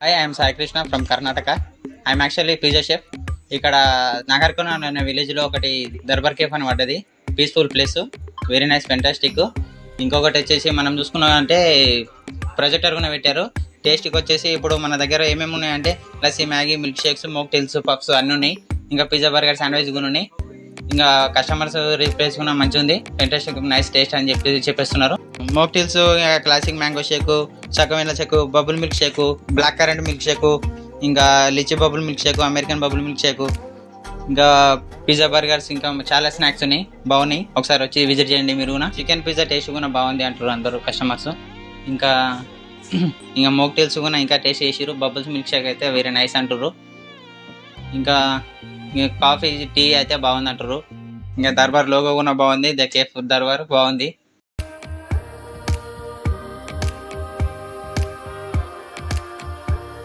Hi, I'm Sai Krishna from Karnataka. I'm actually pizza chef. ఇక్కడ నాగర్కోన అనే విలేజ్లో ఒకటి దర్బార్ కేఫ్ అని పడ్డది. Peaceful place, very nice, fantastic. ఇంకొకటి వచ్చేసి మనం చూసుకున్నామంటే ప్రొజెక్టర్ కూడా పెట్టారు. టేస్ట్కి వచ్చేసి ఇప్పుడు మన దగ్గర ఏమేమి ఉన్నాయంటే lassi, Maggi, milk shakes, mocktails, puffs అన్నీ ఉన్నాయి. ఇంకా పిజ్జా, బర్గర్, శాండ్విచ్ కూడా ఉన్నాయి. ఇంకా కస్టమర్స్ రిప్లేస్ కూడా మంచిగా ఉంది, ఫెంటాస్టిక్, నైస్ టేస్ట్ అని చెప్పేస్తున్నారు. మోక్టైల్స్, క్లాసిక్ మ్యాంగో షేకు, చకవేల shake, bubble milk shake, black currant milk shake, ఇంకా litchi bubble milk shake, American bubble milk shake, ఇంకా పిజ్జా, బర్గర్స్, ఇంకా చాలా స్నాక్స్ ఉన్నాయి, బాగున్నాయి. ఒకసారి వచ్చి విజిట్ చేయండి మీరు కూడా. చికెన్ పిజ్జా టేస్ట్ కూడా బాగుంది అంటారు అందరూ కస్టమర్స్. ఇంకా ఇంకా మోక్టైల్స్ కూడా ఇంకా టేస్ట్ చేసిరు. బబుల్స్ మిల్క్ షేక్ అయితే వెరీ నైస్ అంటారు. ఇంకా కాఫీ, టీ అయితే బాగుంది అంటారు. ఇంకా దర్బార్ లోగో కూడా బాగుంది, ద కేఫ్ దర్బార్ బాగుంది.